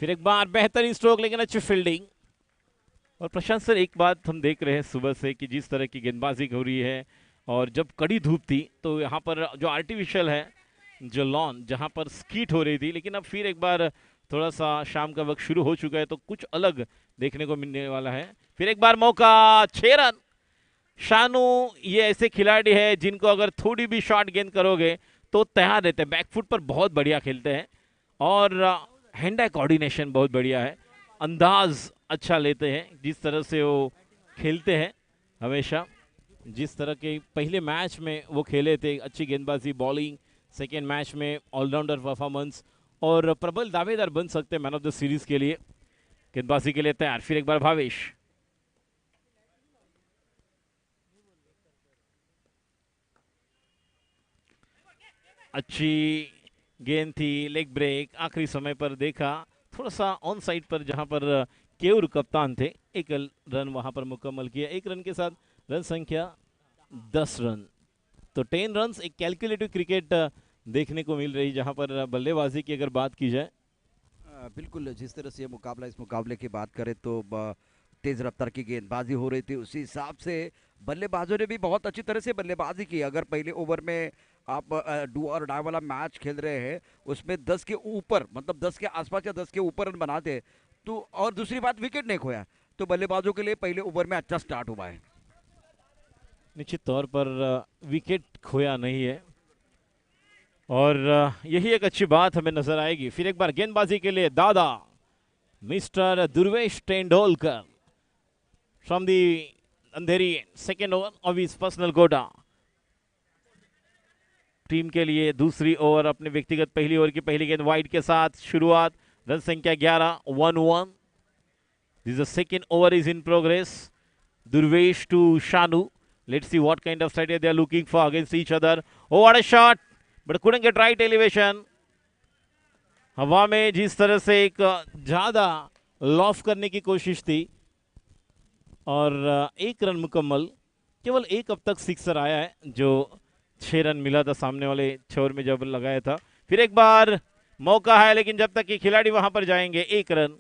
फिर एक बार बेहतरीन स्ट्रोक लेकिन अच्छी फील्डिंग। और प्रशांत सर, एक बात हम देख रहे हैं सुबह से कि जिस तरह की गेंदबाजी हो रही है, और जब कड़ी धूप थी तो यहाँ पर जो आर्टिफिशियल है, जो लॉन जहाँ पर स्कीट हो रही थी, लेकिन अब फिर एक बार थोड़ा सा शाम का वक्त शुरू हो चुका है तो कुछ अलग देखने को मिलने वाला है। फिर एक बार मौका, 6 रन। शानू ये ऐसे खिलाड़ी है जिनको अगर थोड़ी भी शॉर्ट गेंद करोगे तो तैयार रहते हैं, बैकफुट पर बहुत बढ़िया खेलते हैं, और हैंड आई कोऑर्डिनेशन बहुत बढ़िया है, अंदाज अच्छा लेते हैं जिस तरह से वो खेलते हैं हमेशा। जिस तरह के पहले मैच में वो खेले थे, अच्छी गेंदबाजी, बॉलिंग, सेकेंड मैच में ऑलराउंडर परफॉर्मेंस, और प्रबल दावेदार बन सकते हैं मैन ऑफ द सीरीज के लिए। गेंदबाजी के लिए तैयार, फिर एक बार भावेश। अच्छी गेंद थी, लेग ब्रेक, आखिरी समय पर देखा थोड़ा सा ऑन साइड पर जहां पर केयूर कप्तान थे। एक रन वहां पर मुकम्मल किया, एक रन के साथ रन संख्या 10 रन। तो 10 रन एक कैलकुलेटिव क्रिकेट देखने को मिल रही, जहां पर बल्लेबाजी की अगर बात की जाए। बिल्कुल, जिस तरह से ये मुकाबला, इस मुकाबले की बात करें तो तेज रफ्तार की गेंदबाजी हो रही थी, उसी हिसाब से बल्लेबाजों ने भी बहुत अच्छी तरह से बल्लेबाजी की। अगर पहले ओवर में आप डू और डाई वाला मैच खेल रहे हैं, उसमें 10 के ऊपर, मतलब 10 के आसपास या 10 के ऊपर रन बनाते तो, और दूसरी बात विकेट नहीं खोया, तो बल्लेबाजों के लिए पहले ओवर में अच्छा स्टार्ट हुआ है। निश्चित तौर पर विकेट खोया नहीं है, और यही एक अच्छी बात हमें नजर आएगी। फिर एक बार गेंदबाजी के लिए दादा, mister Durvesh Tendulkar from the Andheri, second over of his personal quota. Team के लिए दूसरी ओवर, अपने व्यक्तिगत पहली ओवर की पहली गेंद वाइड के साथ शुरुआत, रन संख्या 11, 1-1। This the second over is in progress. Durvesh to Shanu. Let's see what kind of strategy they are looking for against each other. Oh, what a shot! But couldn't get right elevation. हवा में जिस तरह से एक ज्यादा loaf करने की कोशिश थी, और एक रन मुकम्मल। केवल एक अब तक सिक्सर आया है, जो 6 रन मिला था सामने वाले छोर में जब लगाया था। फिर एक बार मौका है, लेकिन जब तक कि खिलाड़ी वहां पर जाएंगे, एक रन,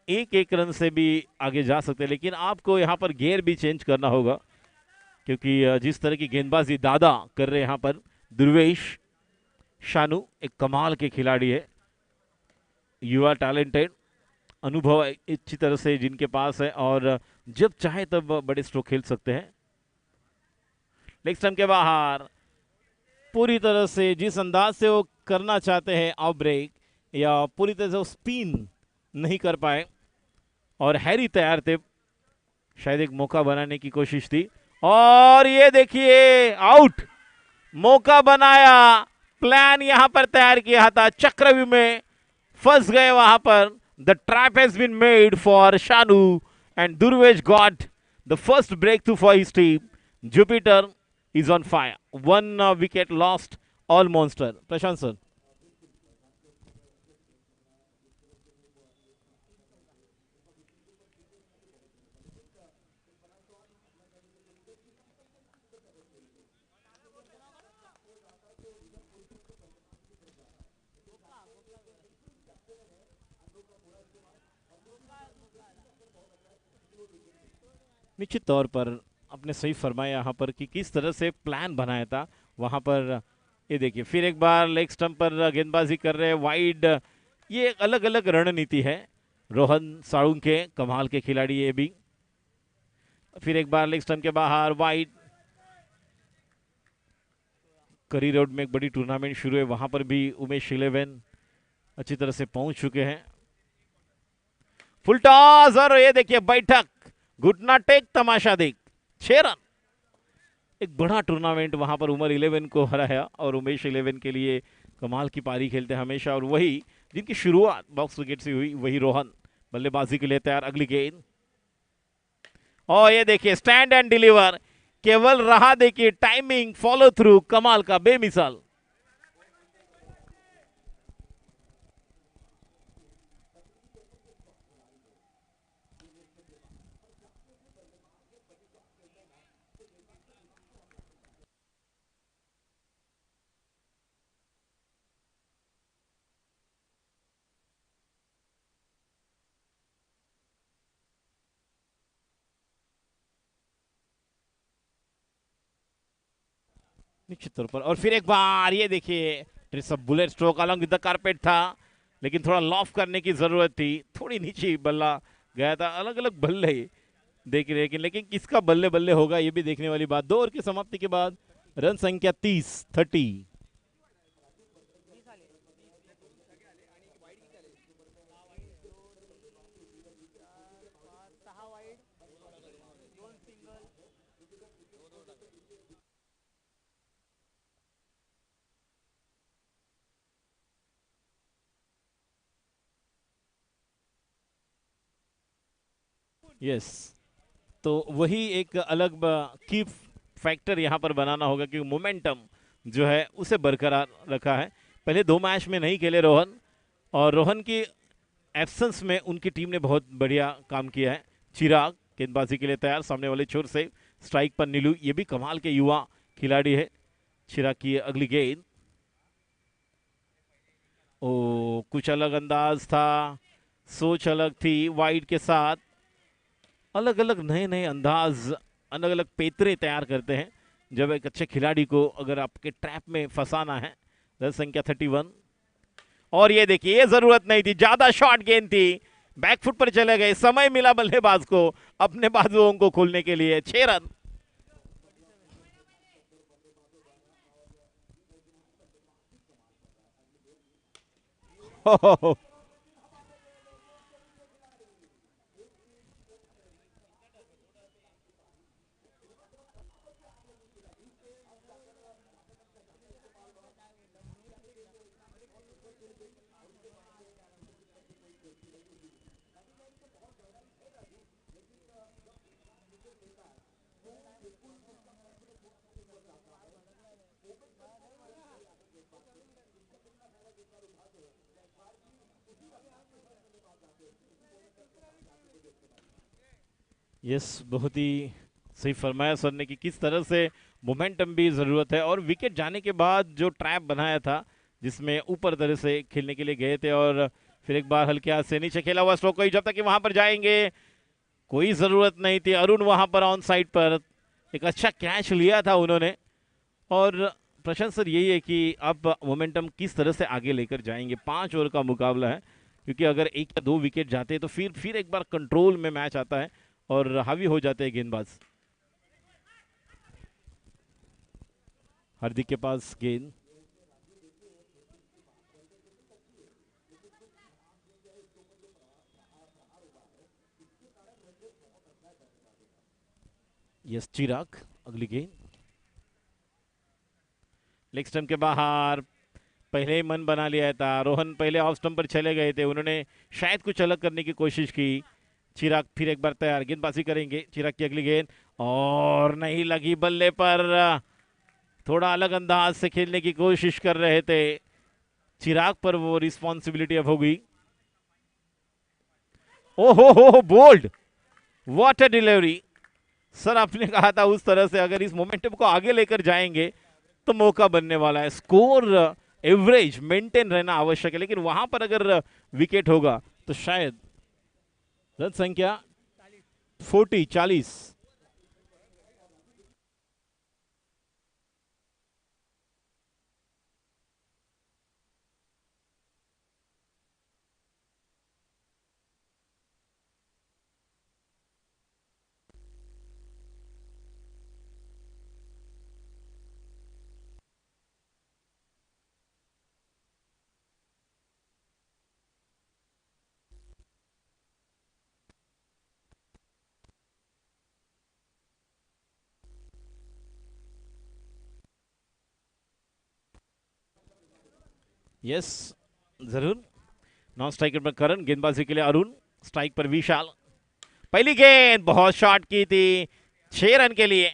एक एक रन से भी आगे जा सकते हैं, लेकिन आपको यहाँ पर गेयर भी चेंज करना होगा, क्योंकि जिस तरह की गेंदबाजी दादा कर रहे हैं यहाँ पर दुर्वेश, शानू एक कमाल के खिलाड़ी है, युवा टैलेंटेड, अनुभव अच्छी तरह से जिनके पास है, और जब चाहे तब बड़े स्ट्रोक खेल सकते हैं। लेग स्टंप के बाहर, पूरी तरह से जिस अंदाज से वो करना चाहते हैं ऑफ ब्रेक, या पूरी तरह से वो स्पिन नहीं कर पाए, और हैरी तैयार थे, शायद एक मौका बनाने की कोशिश थी, और ये देखिए आउट। मौका बनाया, प्लान यहां पर तैयार किया था, चक्रव्यूह में फंस गए वहां पर। The trap has been made for Shanu, and Durvesh got the first breakthrough for his team. Jupiter is on fire, 1 wicket lost, all monster. Prashant sir. निश्चित तौर पर आपने सही फरमाया यहाँ पर कि किस तरह से प्लान बनाया था वहां पर। ये देखिए, फिर एक बार लेग स्टंप पर गेंदबाजी कर रहे हैं वाइड। ये एक अलग अलग रणनीति है रोहन साळुंके, कमाल के खिलाड़ी ये भी। फिर एक बार लेग स्टंप के बाहर वाइड। करी रोड में एक बड़ी टूर्नामेंट शुरू है, वहां पर भी उमेश 11 अच्छी तरह से पहुंच चुके हैं। फुल टॉस, और ये देखिए बैठक, घुटना टेक, तमाशा देख, 6 रन। एक बड़ा टूर्नामेंट वहां पर उमर 11 को हराया, और उमेश 11 के लिए कमाल की पारी खेलते हैं हमेशा, और वही जिनकी शुरुआत बॉक्स विकेट से हुई, वही रोहन बल्लेबाजी के लिए तैयार। अगली गेंद, और ये देखिए स्टैंड एंड डिलीवर, केवल रहा देखिए टाइमिंग, फॉलो थ्रू, कमाल का, बेमिसाल। निश्चित तौर पर। और फिर एक बार ये देखिए, ट्रिसअप bullet stroke along with the carpet था, लेकिन थोड़ा लॉफ करने की जरूरत थी, थोड़ी नीचे बल्ला गया था। अलग अलग बल्ले देख रहे, लेकिन किसका बल्ले बल्ले होगा ये भी देखने वाली बात। 2 ओवर की समाप्ति के बाद रन संख्या 30। यस, तो वही एक अलग की फैक्टर यहाँ पर बनाना होगा, क्योंकि मोमेंटम जो है उसे बरकरार रखा है। पहले 2 मैच में नहीं खेले रोहन, और रोहन की एब्सेंस में उनकी टीम ने बहुत बढ़िया काम किया है। चिराग गेंदबाजी के लिए तैयार, सामने वाले छोर से स्ट्राइक पर नीलू, ये भी कमाल के युवा खिलाड़ी है। चिराग की अगली गेंद, ओ कुछ अलग अंदाज था, सोच अलग थी। वाइड के साथ अलग अलग नए नए अंदाज, अलग अलग पेतरे तैयार करते हैं जब एक अच्छे खिलाड़ी को अगर आपके ट्रैप में फंसाना है। रन संख्या 31। और ये देखिए, ये जरूरत नहीं थी, ज्यादा शॉर्ट गेंद थी, बैकफुट पर चले गए, समय मिला बल्लेबाज को अपने बाजुओं को खोलने के लिए। 6 रन। यस, बहुत ही सही फरमाया सर ने कि किस तरह से मोमेंटम भी ज़रूरत है। और विकेट जाने के बाद जो ट्रैप बनाया था, जिसमें ऊपर तरह से खेलने के लिए गए थे, और फिर एक बार हल्के हाथ से नीचे खेला हुआ स्ट्रोक, कोई जब तक कि वहां पर जाएंगे कोई ज़रूरत नहीं थी। अरुण वहां पर ऑन साइड पर एक अच्छा कैच लिया था उन्होंने। और प्रशांत सर, यही है कि अब मोमेंटम किस तरह से आगे लेकर जाएंगे। 5 ओवर का मुकाबला है, क्योंकि अगर 1 या 2 विकेट जाते हैं तो फिर एक बार कंट्रोल में मैच आता है और हावी हो जाते हैं गेंदबाज। हार्दिक के पास गेंद, यस चिराग अगली गेंद, लेग स्टंप के बाहर। पहले ही मन बना लिया था रोहन, पहले ऑफ स्टंप पर चले गए थे, उन्होंने शायद कुछ अलग करने की कोशिश की। चिराग फिर एक बार तैयार, गेंदबाजी करेंगे। चिराग की अगली गेंद, और नहीं लगी बल्ले पर। थोड़ा अलग अंदाज से खेलने की कोशिश कर रहे थे, चिराग पर वो रिस्पॉन्सिबिलिटी अब होगी। ओहो bowled, what a delivery. Sir आपने कहा था उस तरह से अगर इस मोमेंटम को आगे लेकर जाएंगे तो मौका बनने वाला है। स्कोर एवरेज मेंटेन रहना आवश्यक है, लेकिन वहां पर अगर विकेट होगा तो शायद। रन संख्या 40। यस जरूर। नॉन स्ट्राइकर पर करण, गेंदबाजी के लिए अरुण, स्ट्राइक पर विशाल। पहली गेंद बहुत शॉर्ट की थी, 6 रन के लिए।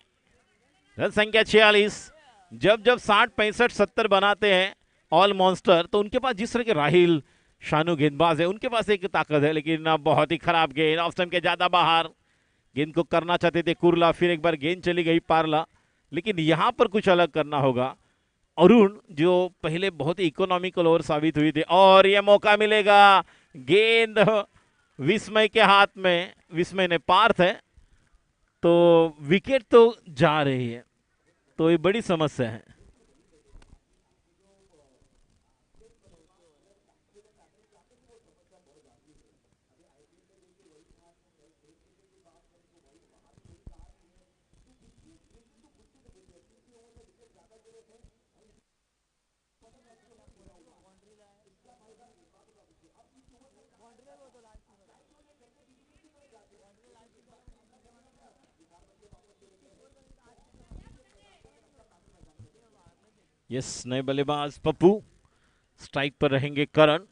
रन संख्या 46। जब जब 60, 65, 70 बनाते हैं ऑल मॉन्स्टर, तो उनके पास जिस तरह के राहिल शानू गेंदबाज है, उनके पास एक ताकत है। लेकिन अब बहुत ही खराब गेंद, ऑफ स्टंप के ज्यादा बाहर। गेंद को करना चाहते थे कुरला, फिर एक बार गेंद चली गई पारला। लेकिन यहां पर कुछ अलग करना होगा। अरुण जो पहले बहुत ही इकोनॉमिकल ओवर साबित हुई थी, और ये मौका मिलेगा। गेंद विस्मय के हाथ में, विस्मय ने पार्थ है, तो विकेट तो जा रही है, तो ये बड़ी समस्या है। यस, नए बल्लेबाज पप्पू। स्ट्राइक पर रहेंगे करण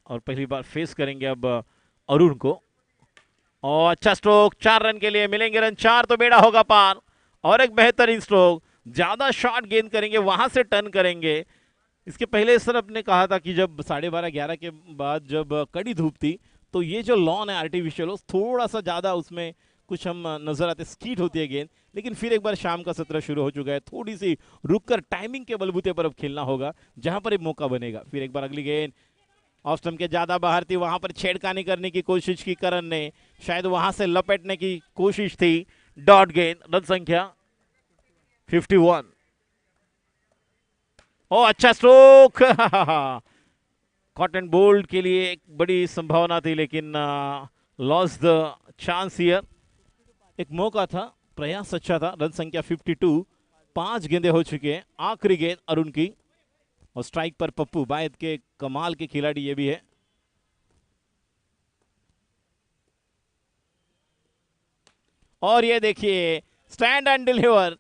और पहली बार फेस करेंगे अब अरुण को। और अच्छा स्ट्रोक, 4 रन के लिए मिलेंगे रन 4 तो बेड़ा होगा पार। और एक बेहतरीन स्ट्रोक, ज्यादा शॉट गेंद करेंगे वहां से टर्न करेंगे। इसके पहले सर अपने कहा था कि जब 12:30 के बाद जब कड़ी धूप थी तो ये जो लॉन है आर्टिफिशियल थोड़ा सा ज़्यादा उसमें कुछ हम नजर आते, स्कीट होती है गेंद। लेकिन फिर एक बार शाम का सत्र शुरू हो चुका है, थोड़ी सी रुककर टाइमिंग के बलबूते पर अब खेलना होगा जहां पर एक मौका बनेगा। फिर एक बार अगली गेंद ऑफ स्टंप के ज़्यादा बाहर थी, वहां पर छेड़खानी करने की कोशिश की करण ने, शायद वहां से लपेटने की कोशिश थी। डॉट गेंद, रन संख्या 51। ओ अच्छा स्ट्रोक कॉटन बोल्ड के लिए एक बड़ी संभावना थी लेकिन लॉस द चांस हियर। एक मौका था, प्रयास अच्छा था। रन संख्या 52, 5 गेंदें हो चुके हैं। आखिरी गेंद अरुण की और स्ट्राइक पर पप्पू, बायद के कमाल के खिलाड़ी ये भी है। और ये देखिए स्टैंड एंड डिलीवर,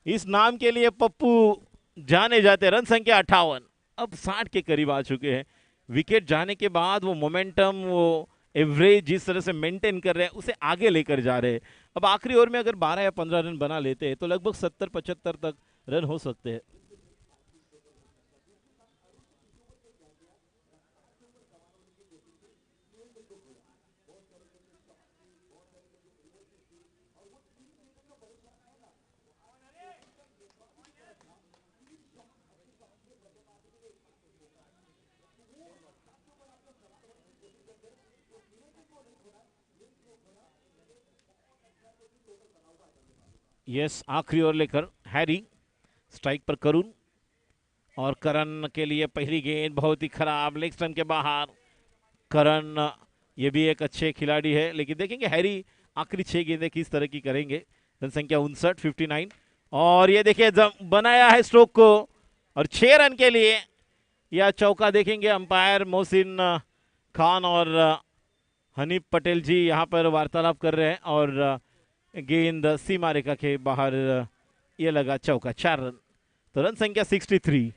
इस नाम के लिए पप्पू जाने जाते। रन संख्या 58, अब 60 के करीब आ चुके हैं। विकेट जाने के बाद वो मोमेंटम, वो एवरेज जिस तरह से मेंटेन कर रहे हैं उसे आगे लेकर जा रहे हैं। अब आखिरी ओवर में अगर 12 या 15 रन बना लेते हैं तो लगभग 70-75 तक रन हो सकते हैं। यस, आखिरी ओवर लेकर हैरी, स्ट्राइक पर करुण। और करण के लिए पहली गेंद बहुत ही खराब, लेग स्टंप के बाहर। करण ये भी एक अच्छे खिलाड़ी है, लेकिन देखेंगे हैरी आखिरी 6 गेंदें किस तरह की करेंगे। रन संख्या 59। और ये देखिए बनाया है स्ट्रोक को और 6 रन के लिए यह चौका। देखेंगे अंपायर मोहसिन खान और हनीफ पटेल जी यहाँ पर वार्तालाप कर रहे हैं और गेंद सीमा रेखा के बाहर ये लगा चौका, 4 रन। तो रन संख्या 63।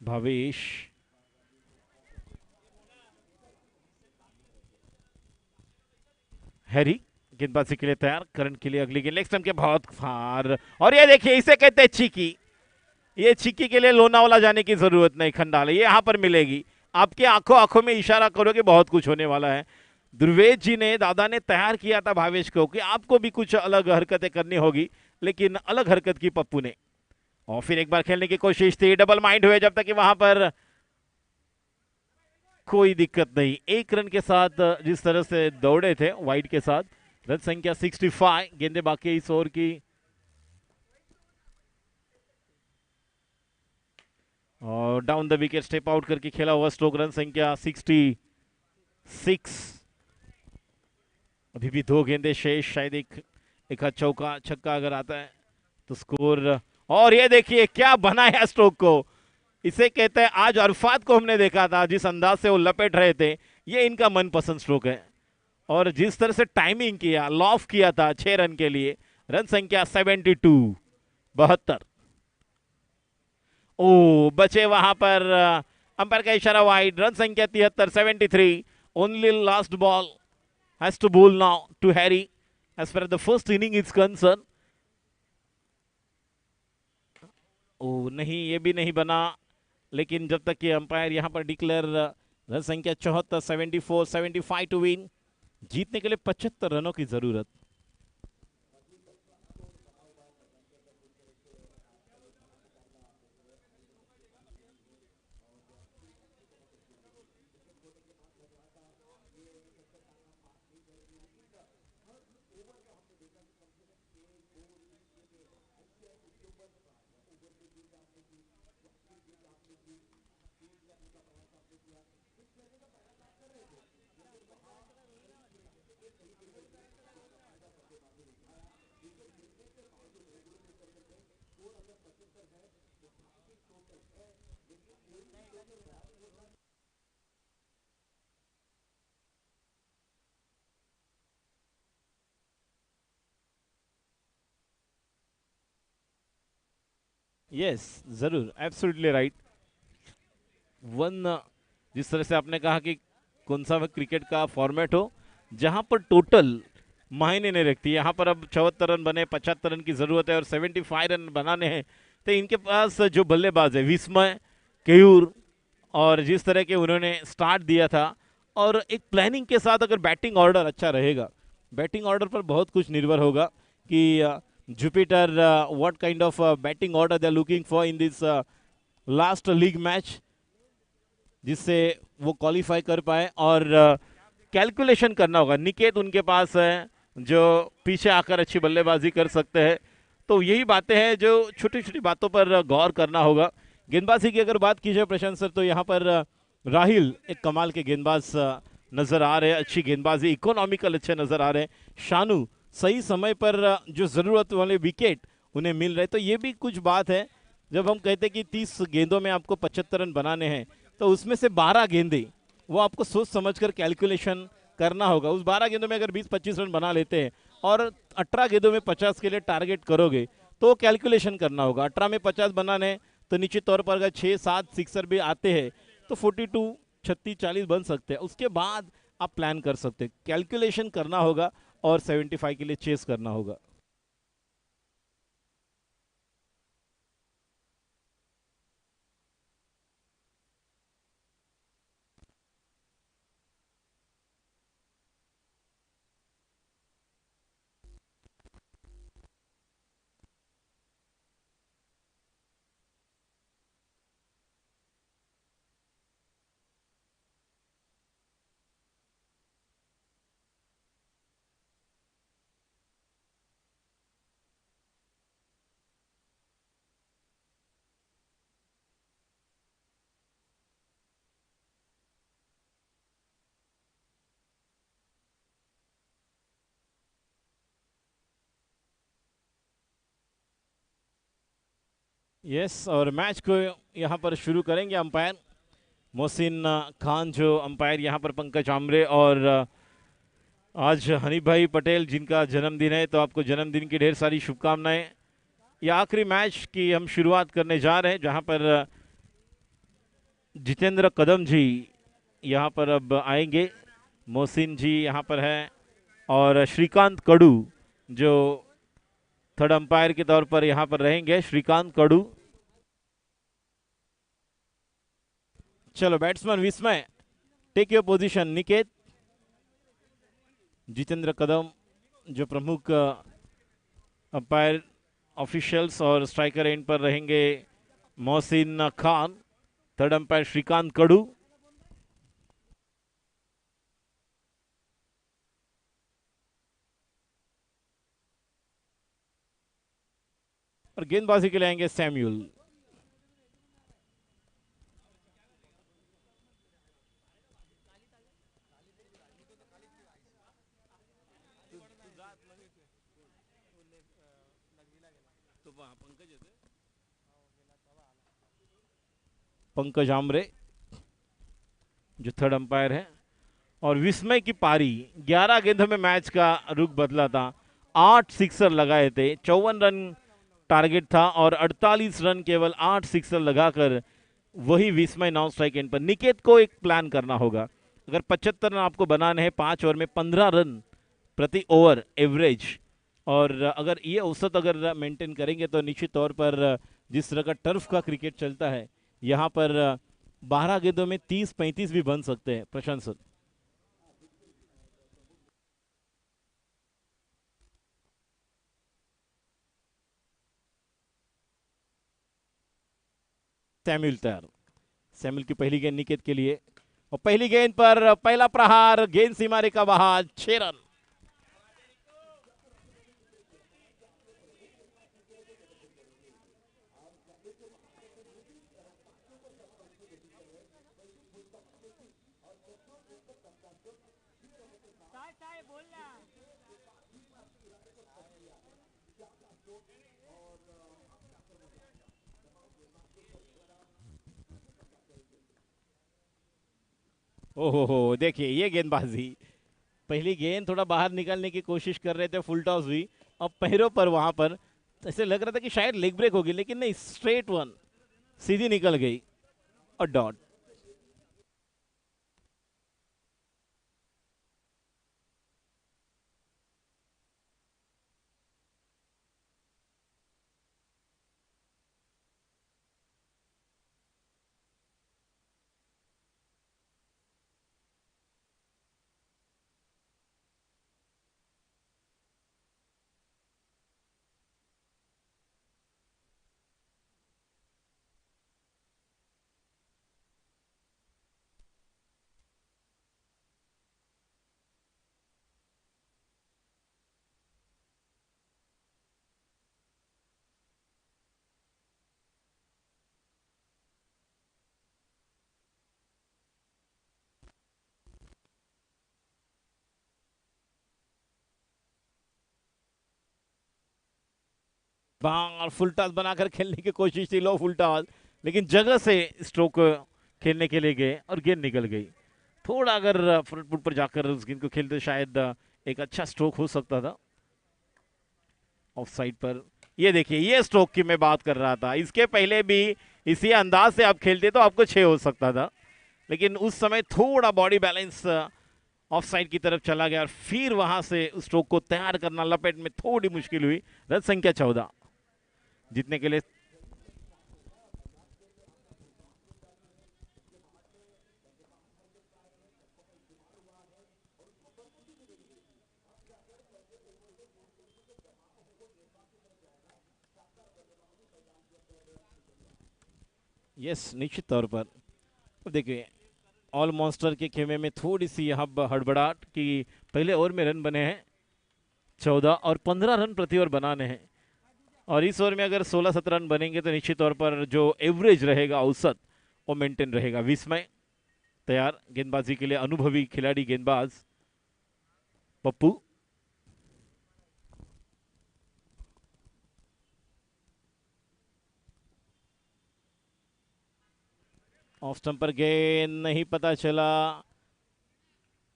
भावेश, हैरी गेंदबाजी के लिए तैयार। करण के लिए अगली गेंद लेग स्टंप के बहुत फार। और ये देखिए इसे कहते हैं छिकी। ये छिक्की के लिए लोनावाला जाने की जरूरत नहीं, खंडाले ये यहाँ पर मिलेगी। आपके आंखों आंखों में इशारा करोगे बहुत कुछ होने वाला है। ध्रुवेश जी ने, दादा ने तैयार किया था भावेश को कि आपको भी कुछ अलग हरकतें करनी होगी, लेकिन अलग हरकत की पप्पू ने। और फिर एक बार खेलने की कोशिश थी, डबल माइंड हुए जब तक कि वहां पर कोई दिक्कत नहीं। 1 रन के साथ जिस तरह से दौड़े थे वाइड के साथ। रन संख्या 65, गेंदे बाकी इस ओवर की। और down the wicket step out करके खेला हुआ स्ट्रोक, रन संख्या 66। अभी भी 2 गेंदे शेष, शायद एक चौका छक्का अगर आता है तो स्कोर। और ये देखिए क्या बनाया स्ट्रोक को, इसे कहते हैं आज अरफात को हमने देखा था जिस अंदाज से वो लपेट रहे थे, ये इनका मनपसंद स्ट्रोक है। और जिस तरह से टाइमिंग किया, लॉफ किया था 6 रन के लिए। रन संख्या 72, 72। ओ बचे वहां पर अंपायर का इशारा वाइड। रन संख्या 73, 73। Only last ball has to bowl now to Harry as far the first inning is concern. ओ नहीं, ये भी नहीं बना, लेकिन जब तक कि अंपायर यहां पर डिक्लेयर रन संख्या 74, 74, 75 टू विन। जीतने के लिए 75 रनों की जरूरत। यस, जरूर, एब्सोल्युटली राइट। वन, जिस तरह से आपने कहा कि कौन सा क्रिकेट का फॉर्मेट हो जहां पर टोटल मायने नहीं रखती, यहाँ पर अब 74 रन बने, 75 रन की जरूरत है और 75 रन बनाने हैं, तो इनके पास जो बल्लेबाज है विस्मय, केयूर, और जिस तरह के उन्होंने स्टार्ट दिया था, और एक प्लानिंग के साथ अगर बैटिंग ऑर्डर अच्छा रहेगा, बैटिंग ऑर्डर पर बहुत कुछ निर्भर होगा कि Jupiter what kind of batting order they are looking for in this last league match, जिससे वो क्वालिफाई कर पाए। और कैलकुलेशन करना होगा, निकेत उनके पास है जो पीछे आकर अच्छी बल्लेबाजी कर सकते हैं, तो यही बातें हैं जो छोटी छोटी बातों पर गौर करना होगा। गेंदबाजी की अगर बात की जाए प्रशांत सर, तो यहाँ पर राहिल एक कमाल के गेंदबाज नजर आ रहे हैं, अच्छी गेंदबाजी, इकोनॉमिकल अच्छे नजर आ रहे हैं। शानू सही समय पर जो जरूरत वाले विकेट उन्हें मिल रहे, तो ये भी कुछ बात है। जब हम कहते हैं कि 30 गेंदों में आपको 75 रन बनाने हैं, तो उसमें से 12 गेंदे वो आपको सोच समझकर कैलकुलेशन करना होगा। उस 12 गेंदों में अगर 20-25 रन बना लेते हैं और 18 गेंदों में 50 के लिए टारगेट करोगे, तो कैलकुलेशन करना होगा। 18 में 50 बनाने, तो निश्चित तौर पर अगर 6-7 सिक्सर भी आते हैं तो 42, 36-40 बन सकते हैं। उसके बाद आप प्लान कर सकते हैं, कैलकुलेशन करना होगा और 75 के लिए चेस करना होगा। यस, और मैच को यहाँ पर शुरू करेंगे अंपायर मोहसिन खान, जो अंपायर यहाँ पर पंकज आमरे, और आज हनीफ भाई पटेल जिनका जन्मदिन है, तो आपको जन्मदिन की ढेर सारी शुभकामनाएं। ये आखिरी मैच की हम शुरुआत करने जा रहे हैं, जहां पर जितेंद्र कदम जी यहाँ पर अब आएंगे, मोहसिन जी यहाँ पर हैं, और श्रीकांत कड़ू जो थर्ड अंपायर के तौर पर यहाँ पर रहेंगे, श्रीकांत कड़ू। चलो बैट्समैन विस्मय, take your position. Niket, Jitendra कदम जो प्रमुख अंपायर ऑफिशियल्स, और स्ट्राइकर एंड पर रहेंगे मोहसिन खान, थर्ड अंपायर श्रीकांत कड़ू। और गेंदबाजी के लिए आएंगे सैम्यूल। पंकज आमरे जो थर्ड अंपायर है, और विस्मय की पारी। 11 गेंदों में मैच का रुख बदला था, 8 सिक्सर लगाए थे, 54 रन टारगेट था, और 48 रन केवल 8 सिक्सर लगाकर वही विस्मय नॉन स्ट्राइक एंड पर। निकेत को एक प्लान करना होगा, अगर 75 रन आपको बनाने हैं 5 ओवर में, 15 रन प्रति ओवर एवरेज, और अगर ये औसत अगर मेंटेन करेंगे, तो निश्चित तौर पर जिस तरह का टर्फ का क्रिकेट चलता है, यहाँ पर 12 गेंदों में 30-35 भी बन सकते हैं प्रशांत सर। सैमुअल तैयार, सैमुअल की पहली गेंद निकेत के लिए, और पहली गेंद पर पहला प्रहार, गेंद सीमा रेखा बाहर, 6 रन। ओहो हो, देखिए ये गेंदबाजी, पहली गेंद थोड़ा बाहर निकालने की कोशिश कर रहे थे, फुल टॉस हुई, अब पैरों पर वहां पर ऐसे लग रहा था कि शायद लेग ब्रेक होगी, लेकिन नहीं, स्ट्रेट वन सीधी निकल गई और डॉट। बाहर फुल टॉस बनाकर खेलने की कोशिश थी, लो फुल टॉस, लेकिन जगह से स्ट्रोक खेलने के लिए गए और गेंद निकल गई। थोड़ा अगर फ्रंट फुट पर जाकर उस गेंद को खेलते शायद एक अच्छा स्ट्रोक हो सकता था। ऑफ साइड पर ये देखिए, ये स्ट्रोक की मैं बात कर रहा था। इसके पहले भी इसी अंदाज से आप खेलते तो आपको 6 हो सकता था, लेकिन उस समय थोड़ा बॉडी बैलेंस ऑफ साइड की तरफ चला गया और फिर वहां से उस स्ट्रोक को तैयार करना लपेट में थोड़ी मुश्किल हुई। रन संख्या 14 जीतने के लिए। यस, निश्चित तौर पर। अब देखिए, ऑल मॉन्स्टर के खेमे में थोड़ी सी यहाँ हड़बड़ाहट कि पहले ओवर में रन बने हैं 14 और 15 रन प्रति ओवर बनाने हैं, और इस ओवर में अगर 16-17 रन बनेंगे तो निश्चित तौर पर जो एवरेज रहेगा औसत वो मेंटेन रहेगा। विस्मय तैयार गेंदबाजी के लिए, अनुभवी खिलाड़ी गेंदबाज पप्पू। ऑफ स्टंप पर गेंद नहीं, पता चला।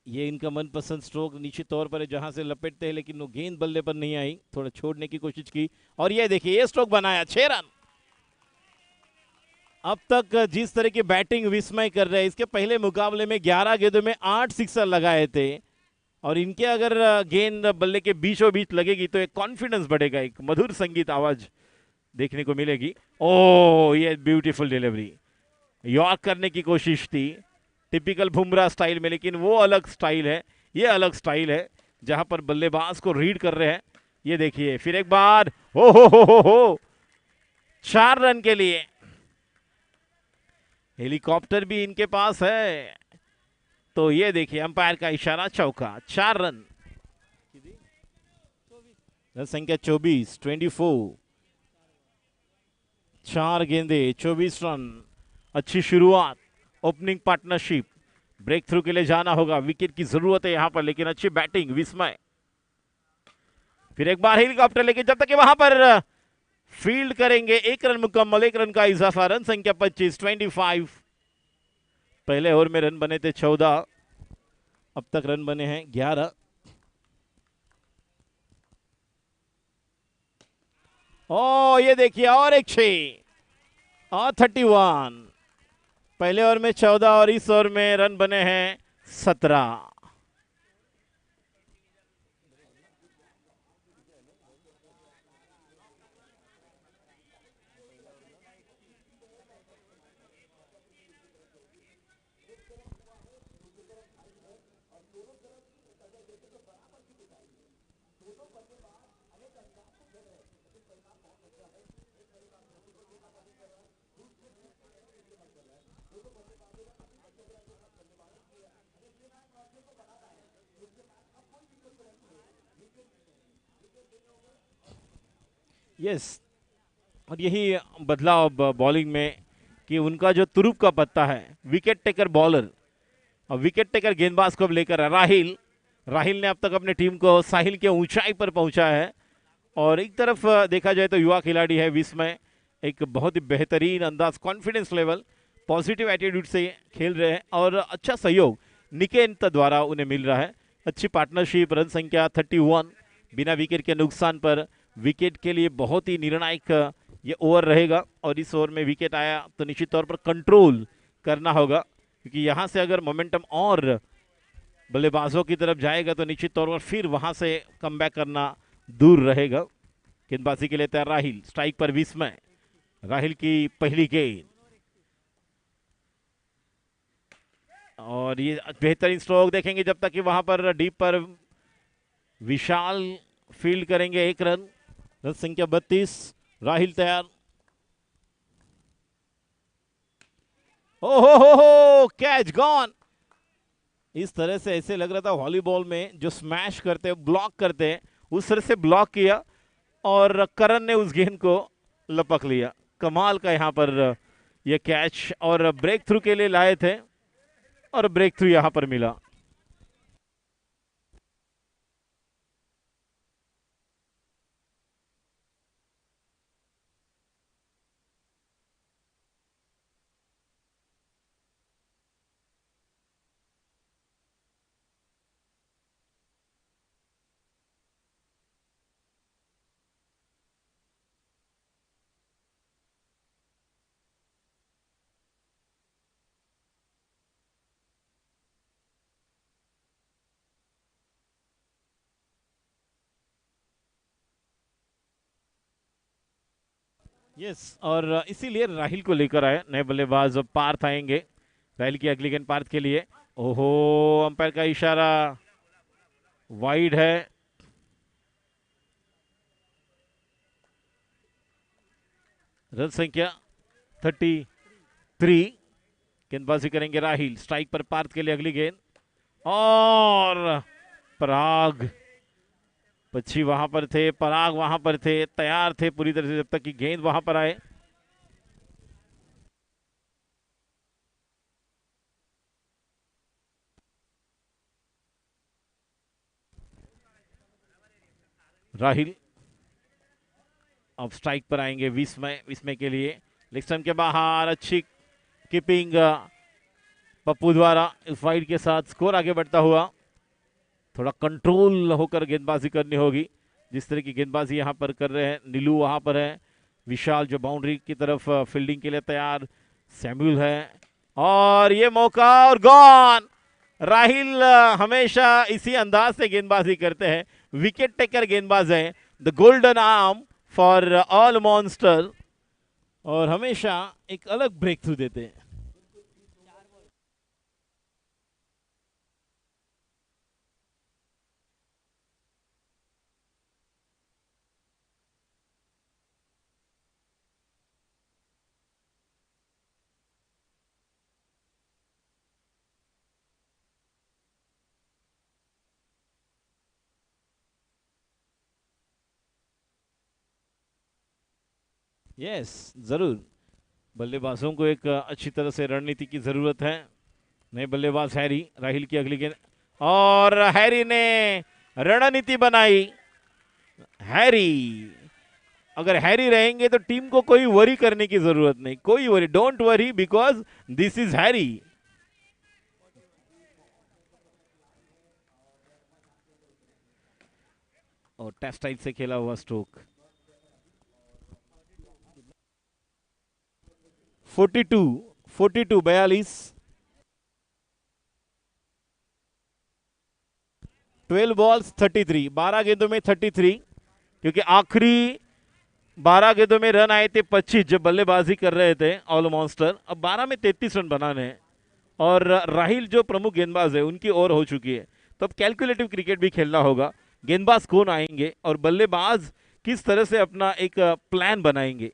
ये इनका मनपसंद स्ट्रोक निश्चित तौर पर है जहां से लपेटते हैं, लेकिन वो गेंद बल्ले पर नहीं आई, थोड़ा छोड़ने की कोशिश की और ये देखिए, ये स्ट्रोक बनाया 6 रन। अब तक जिस तरह की बैटिंग विस्मय कर रहे हैं, इसके पहले मुकाबले में 11 गेंदों में 8 सिक्सर लगाए थे, और इनके अगर गेंद बल्ले के बीचों बीच लगेगी तो एक कॉन्फिडेंस बढ़ेगा, एक मधुर संगीत आवाज देखने को मिलेगी। ओ, ये ब्यूटीफुल डिलीवरी, यॉर्क करने की कोशिश थी टिपिकल बुमराह स्टाइल में, लेकिन वो अलग स्टाइल है, ये अलग स्टाइल है जहां पर बल्लेबाज को रीड कर रहे हैं। ये देखिए फिर एक बार, हो 4 रन के लिए। हेलीकॉप्टर भी इनके पास है, तो ये देखिए अंपायर का इशारा, चौका, 4 रन। रन संख्या 24, 24, 4 गेंदे 24 रन। अच्छी शुरुआत, ओपनिंग पार्टनरशिप, ब्रेक थ्रू के लिए जाना होगा, विकेट की जरूरत है यहां पर, लेकिन अच्छी बैटिंग विस्मय। फिर एक बार हेलीकॉप्टर लेके, जब तक वहां पर फील्ड करेंगे, 1 रन मुकम्मल, 1 रन का इजाफा। रन संख्या 25, 25। पहले ओवर में रन बने थे 14, अब तक रन बने हैं 11। ओ, ये देखिए और एक 6 और 31। पहले ओवर में 14 और इस ओवर में रन बने हैं 17। यस, और यही बदलाव बॉलिंग में कि उनका जो तुरुप का पत्ता है, विकेट टेकर बॉलर और विकेट टेकर गेंदबाज को अब लेकर है राहिल। राहिल ने अब तक अपने टीम को साहिल के ऊंचाई पर पहुंचा है, और एक तरफ देखा जाए तो युवा खिलाड़ी है विस्मय, एक बहुत ही बेहतरीन अंदाज, कॉन्फिडेंस लेवल, पॉजिटिव एटीट्यूड से खेल रहे हैं और अच्छा सहयोग निकेत द्वारा उन्हें मिल रहा है। अच्छी पार्टनरशिप, रन संख्या 31, बिना विकेट के नुकसान पर विकेट के लिए बहुत ही निर्णायक ये ओवर रहेगा, और इस ओवर में विकेट आया तो निश्चित तौर पर कंट्रोल करना होगा, क्योंकि यहाँ से अगर मोमेंटम और बल्लेबाजों की तरफ जाएगा तो निश्चित तौर पर फिर वहां से कमबैक करना दूर रहेगा। गेंदबाजी के लिए तैयार राहिल, स्ट्राइक पर विस्मय, राहिल की पहली गेंद, और ये बेहतरीन स्ट्रोक देखेंगे जब तक कि वहां पर डीप पर विशाल फील्ड करेंगे 1 रन। रन संख्या 32, राहिल तैयार। हो कैच गॉन। इस तरह से ऐसे लग रहा था वॉलीबॉल में जो स्मैश करते ब्लॉक करते हैं उस तरह से ब्लॉक किया, और करण ने उस गेंद को लपक लिया। कमाल का यहां पर यह कैच, और ब्रेक थ्रू के लिए लाए थे और ब्रेक थ्रू यहां पर मिला। यस, और इसीलिए राहिल को लेकर आए नए बल्लेबाज। अब पार्थ आएंगे, राहिल की अगली गेंद पार्थ के लिए। ओहो, अंपायर का इशारा वाइड है। रन संख्या 33, गेंदबाजी करेंगे राहिल, स्ट्राइक पर पार्थ के लिए अगली गेंद, और पराग पक्षी वहां पर थे, पराग वहां पर थे, तैयार थे पूरी तरह से जब तक कि गेंद वहां पर आए। राहिल अब स्ट्राइक पर आएंगे विस्मय, विस्मय के लिए लेग स्टंप के बाहर, अच्छी कीपिंग पप्पू द्वारा इस वाइड के साथ स्कोर आगे बढ़ता हुआ। थोड़ा कंट्रोल होकर गेंदबाजी करनी होगी, जिस तरह की गेंदबाजी यहां पर कर रहे हैं। नीलू वहां पर है, विशाल जो बाउंड्री की तरफ फील्डिंग के लिए तैयार, सैम्यूल है, और ये मौका और गॉन। राहिल हमेशा इसी अंदाज से गेंदबाजी करते हैं, विकेट टेकर गेंदबाज है, the golden arm for all monster, और हमेशा एक अलग ब्रेक थ्रू देते हैं। यस, जरूर बल्लेबाजों को एक अच्छी तरह से रणनीति की जरूरत है। नए बल्लेबाज हैरी, राहिल की अगली गेंद, और हैरी ने रणनीति बनाई। हैरी, अगर हैरी रहेंगे तो टीम को कोई वरी करने की जरूरत नहीं, कोई worry, don't worry because this is Harry. और टेस्ट टाइप से खेला हुआ स्ट्रोक। 42 12 बॉल्स 33, 12 गेंदों में 33, क्योंकि आखिरी 12 गेंदों में रन आए थे 25 जब बल्लेबाजी कर रहे थे ऑल मॉन्स्टर। अब 12 में 33 रन बनाने हैं, और राहिल जो प्रमुख गेंदबाज है उनकी ओवर हो चुकी है, तो अब कैलकुलेटिव क्रिकेट भी खेलना होगा। गेंदबाज कौन आएंगे और बल्लेबाज किस तरह से अपना एक प्लान बनाएंगे।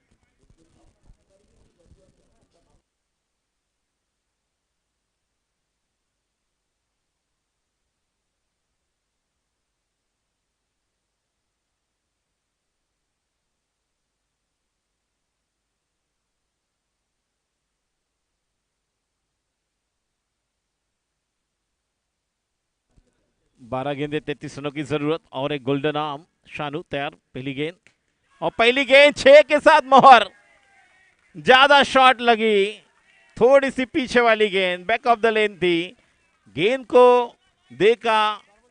12 गेंदे 33 रनों की जरूरत, और एक गोल्डन आर्म। शानू तैयार, पहली गेंद, और पहली गेंद 6 के साथ मोहर। ज्यादा शॉट लगी, थोड़ी सी पीछे वाली गेंद बैक ऑफ द लेन थी, गेंद को देखा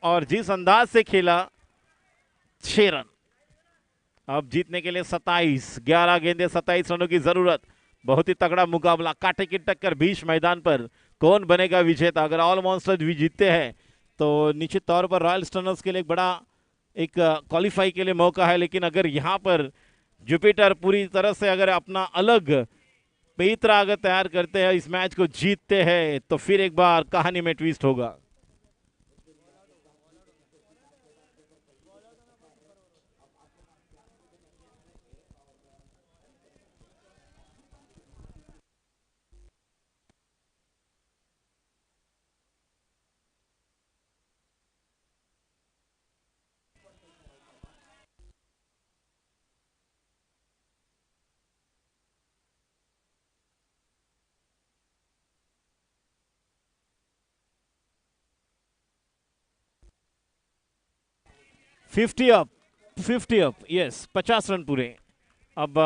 और जिस अंदाज से खेला, 6 रन। अब जीतने के लिए 27, 11 गेंदे 27 रनों की जरूरत। बहुत ही तगड़ा मुकाबला, कांटे की टक्कर बीच मैदान पर। कौन बनेगा विजेता? अगर ऑल मॉन्स्टर्स भी जीतते हैं तो निश्चित तौर पर रॉयल स्टर्नर्स के लिए एक बड़ा एक क्वालिफाई के लिए मौका है। लेकिन अगर यहाँ पर जुपिटर पूरी तरह से अगर अपना अलग पेतरा अगर तैयार करते हैं, इस मैच को जीतते हैं, तो फिर एक बार कहानी में ट्विस्ट होगा। Fifty up, 50 up, yes, 50 run पूरे। अब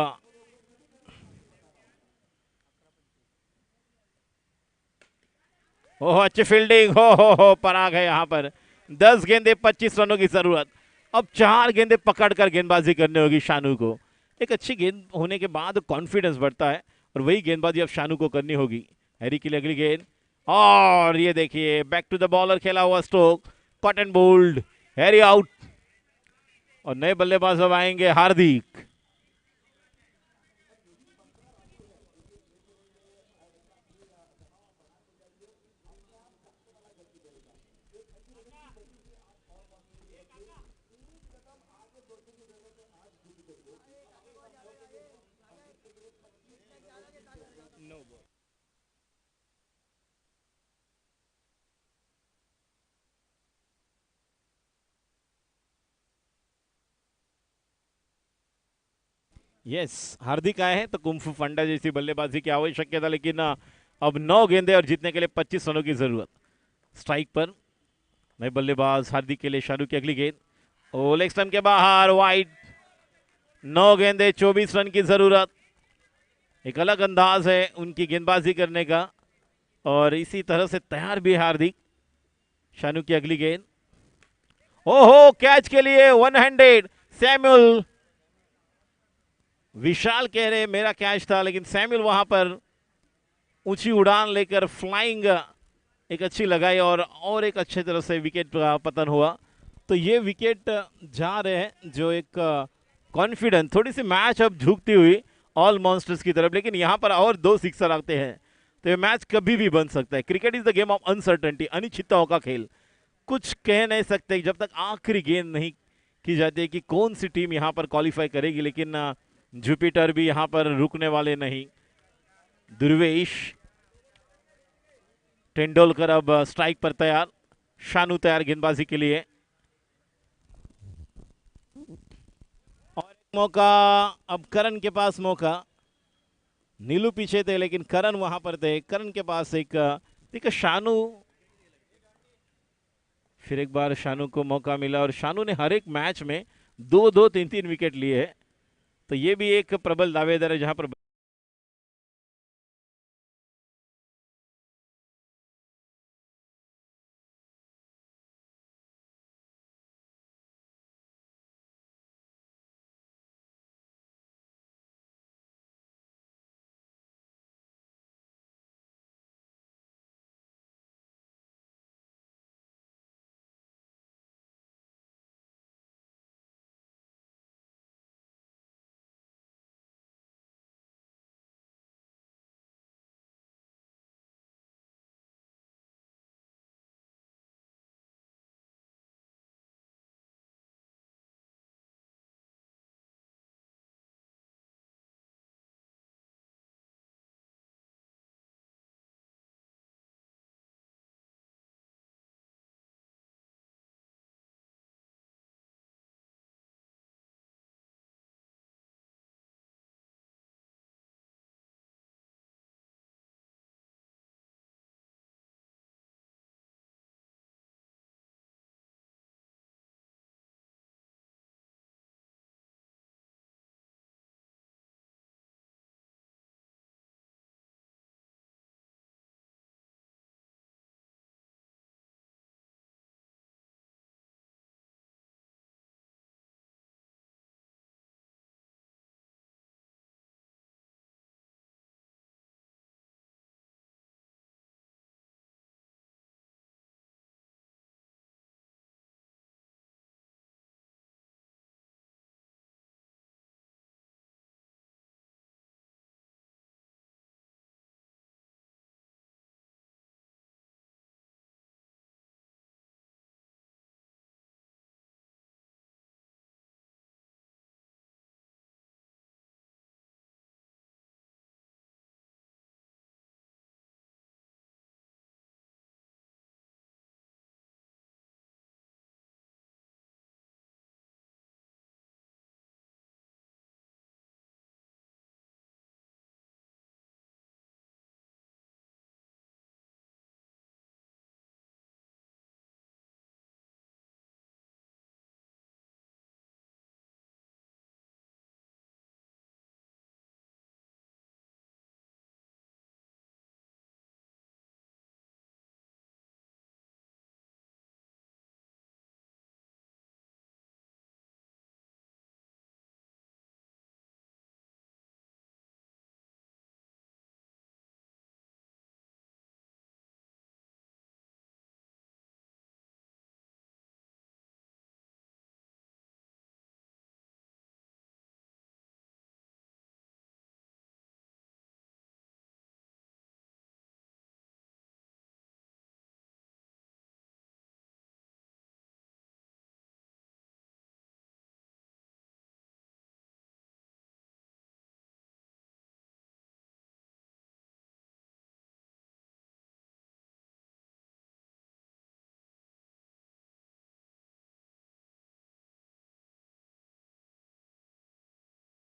ओह, अच्छी फील्डिंग, हो पर आ गए यहाँ पर। 10 गेंदे 25 रनों की जरूरत। अब 4 गेंदे पकड़कर गेंदबाजी करनी होगी शानू को। एक अच्छी गेंद होने के बाद कॉन्फिडेंस बढ़ता है, और वही गेंदबाजी अब शानू को करनी होगी। हैरी के लिए अगली गेंद, और ये देखिए बैक टू द बॉलर खेला हुआ stroke, cut and bowled, Harry out. और नए बल्लेबाज अब आएंगे, हार्दिक। यस, हार्दिक आए हैं तो कुंफू फंडा जैसी बल्लेबाजी की आवश्यकता, लेकिन अब 9 गेंदे और जीतने के लिए 25 रनों की जरूरत। स्ट्राइक पर नए बल्लेबाज हार्दिक के लिए शानू की अगली गेंद, ओ लेग स्टंप के बाहर, वाइड। 9 गेंदे 24 रन की जरूरत। एक अलग अंदाज है उनकी गेंदबाजी करने का, और इसी तरह से तैयार भी है हार्दिक। शानू की अगली गेंद, ओहो, कैच के लिए 100। सैमुअल, विशाल कह रहे मेरा कैच था, लेकिन सैमुअल वहां पर ऊंची उड़ान लेकर फ्लाइंग एक अच्छी लगाई, और एक अच्छे तरह से विकेट पतन हुआ। तो ये विकेट जा रहे हैं, जो एक कॉन्फिडेंस, थोड़ी सी मैच अब झुकती हुई ऑल मॉन्स्टर्स की तरफ। लेकिन यहां पर और 2 सिक्सर आते हैं तो ये मैच कभी भी बन सकता है। Cricket is the game of uncertainty, अनिश्चितताओं का खेल। कुछ कह नहीं सकते जब तक आखिरी गेंद नहीं की जाती है कि कौन सी टीम यहां पर क्वालिफाई करेगी। लेकिन जुपिटर भी यहां पर रुकने वाले नहीं। दुर्वेश, तेंदुलकर अब स्ट्राइक पर तैयार, शानू तैयार गेंदबाजी के लिए। और एक मौका, अब करण के पास मौका। नीलू पीछे थे लेकिन करण वहां पर थे। करण के पास एक, देखिए शानू, फिर एक बार शानू को मौका मिला, और शानू ने हर एक मैच में 2-2, 3-3 विकेट लिए हैं। तो ये भी एक प्रबल दावेदार है जहां पर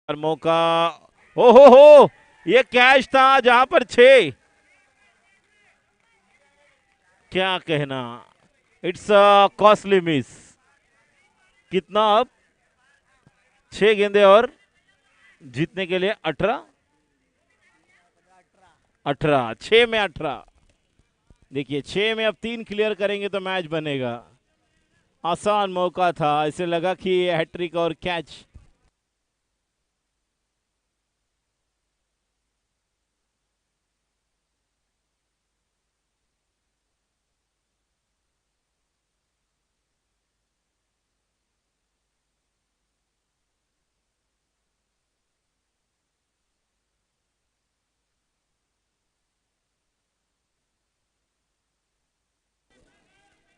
और मौका, ओ हो, ये कैच था जहां पर 6, क्या कहना, इट्स अ कॉस्टली मिस। कितना अब, 6 गेंदे और जीतने के लिए 18, 18, 6 में 18। देखिए 6 में अब 3 क्लियर करेंगे तो मैच बनेगा। आसान मौका था, इसे लगा कि हैट्रिक और कैच।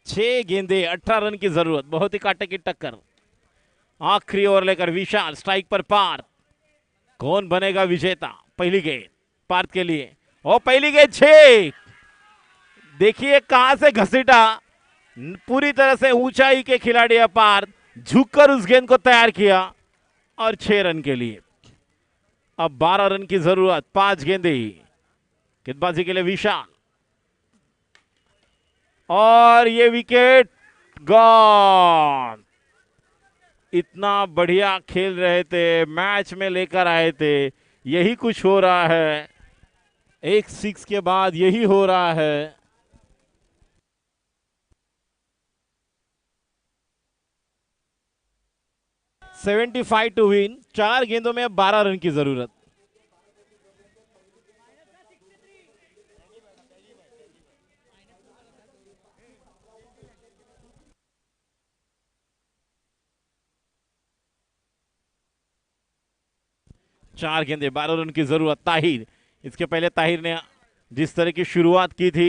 छह गेंदे 18 रन की जरूरत, बहुत ही कांटे की टक्कर। आखिरी ओवर लेकर विशाल स्ट्राइक पर पार्थ, कौन बनेगा विजेता। पहली गेंद पार्थ के लिए, और पहली गेंद 6। देखिए कहां से घसीटा, पूरी तरह से ऊंचाई के खिलाड़ी पार्थ झुककर उस गेंद को तैयार किया और 6 रन के लिए। अब 12 रन की जरूरत, 5 गेंदे गेंदबाजी के लिए विशाल, और ये विकेट गॉन। इतना बढ़िया खेल रहे थे, मैच में लेकर आए थे, यही कुछ हो रहा है। एक 6 के बाद यही हो रहा है। $75 टू विन, 4 गेंदों में अब 12 रन की जरूरत। चार गेंदे 12 रन की जरूरत। ताहिर, इसके पहले ताहिर ने जिस तरह की शुरुआत की थी,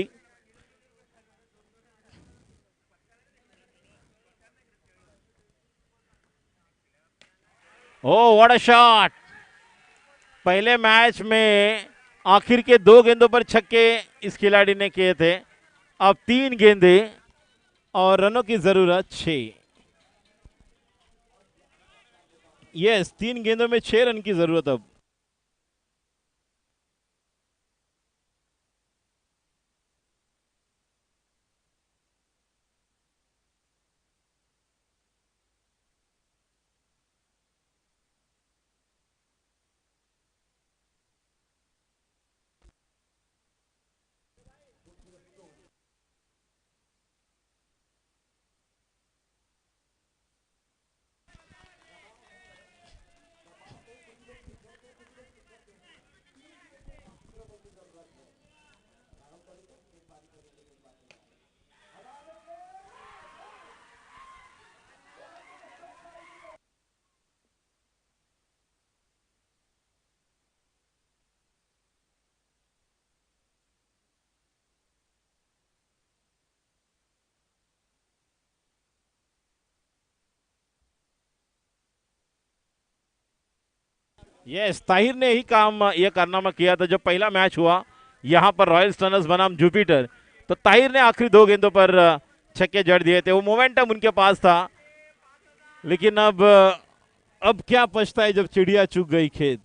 ओ व्हाट अ शॉट। पहले मैच में आखिर के 2 गेंदों पर छक्के इस खिलाड़ी ने किए थे, अब 3 गेंदे और रनों की जरूरत 6। यस, 3 गेंदों में 6 रन की जरूरत अब। यस, ताहिर ने ही काम यह कारनामा किया था जब पहला मैच हुआ यहां पर रॉयल स्टनर्स बनाम जुपिटर, तो ताहिर ने आखिरी 2 गेंदों पर छक्के जड़ दिए थे। वो मोमेंटम उनके पास था, लेकिन अब क्या पछता जब चिड़िया चुग गई खेत।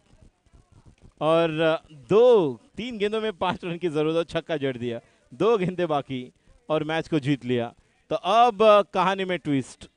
और 3 गेंदों में 5 रन की जरूरत और छक्का जड़ दिया, 2 गेंदे बाकी और मैच को जीत लिया। तो अब कहानी में ट्विस्ट।